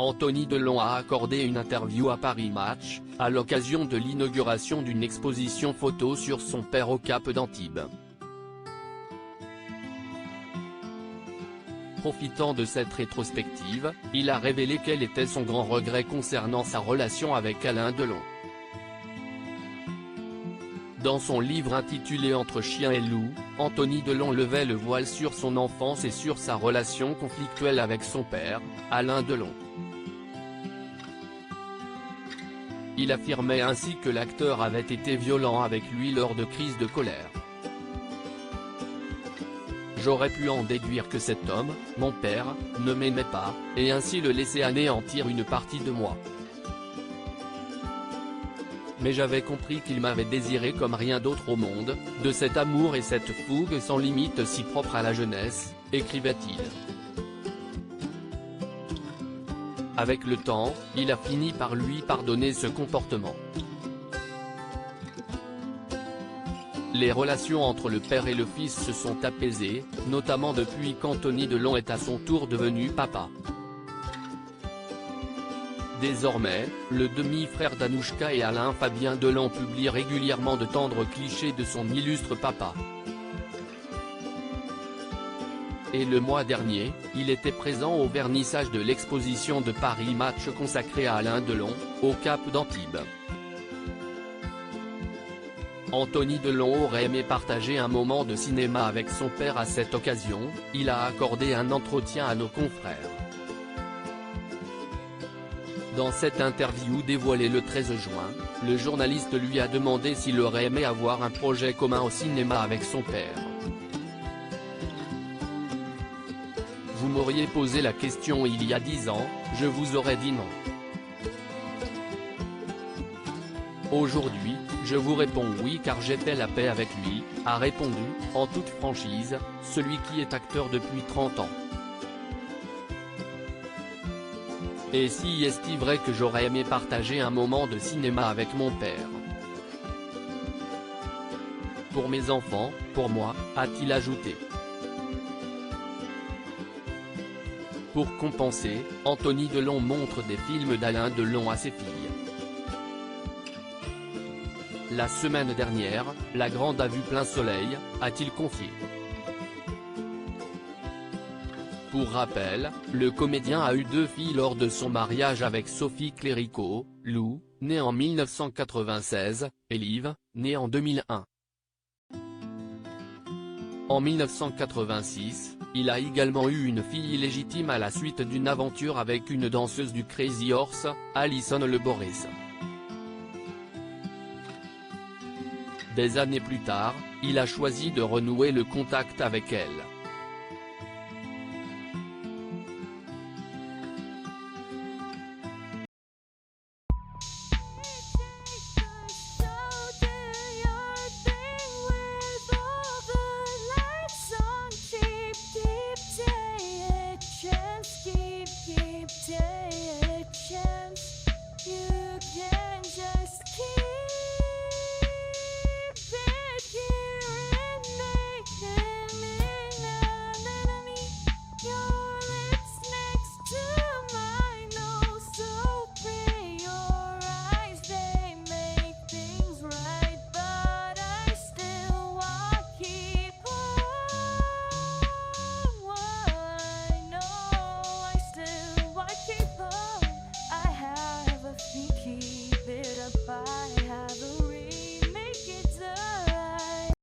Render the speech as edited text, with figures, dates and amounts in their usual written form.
Anthony Delon a accordé une interview à Paris Match, à l'occasion de l'inauguration d'une exposition photo sur son père au Cap d'Antibes. Profitant de cette rétrospective, il a révélé quel était son grand regret concernant sa relation avec Alain Delon. Dans son livre intitulé Entre chien et loup, Anthony Delon levait le voile sur son enfance et sur sa relation conflictuelle avec son père, Alain Delon. Il affirmait ainsi que l'acteur avait été violent avec lui lors de crises de colère. J'aurais pu en déduire que cet homme, mon père, ne m'aimait pas, et ainsi le laisser anéantir une partie de moi. Mais j'avais compris qu'il m'avait désiré comme rien d'autre au monde, de cet amour et cette fougue sans limite si propre à la jeunesse, écrivait-il. Avec le temps, il a fini par lui pardonner ce comportement. Les relations entre le père et le fils se sont apaisées, notamment depuis qu'Anthony Delon est à son tour devenu papa. Désormais, le demi-frère d'Anouchka et Alain Fabien Delon publie régulièrement de tendres clichés de son illustre papa. Et le mois dernier, il était présent au vernissage de l'exposition de Paris Match consacrée à Alain Delon, au Cap d'Antibes. Anthony Delon aurait aimé partager un moment de cinéma avec son père à cette occasion, il a accordé un entretien à nos confrères. Dans cette interview dévoilée le 13 juin, le journaliste lui a demandé s'il aurait aimé avoir un projet commun au cinéma avec son père. Vous m'auriez posé la question il y a 10 ans, je vous aurais dit non. Aujourd'hui, je vous réponds oui car j'ai fait la paix avec lui, a répondu, en toute franchise, celui qui est acteur depuis 30 ans. Et si est-il vrai que j'aurais aimé partager un moment de cinéma avec mon père? Pour mes enfants, pour moi, a-t-il ajouté. Pour compenser, Anthony Delon montre des films d'Alain Delon à ses filles. La semaine dernière, la grande a vu plein soleil, a-t-il confié. Pour rappel, le comédien a eu 2 filles lors de son mariage avec Sophie Clérico, Lou, née en 1996, et Liv, née en 2001. En 1986, il a également eu une fille illégitime à la suite d'une aventure avec une danseuse du Crazy Horse, Alison Le Boris. Des années plus tard, il a choisi de renouer le contact avec elle.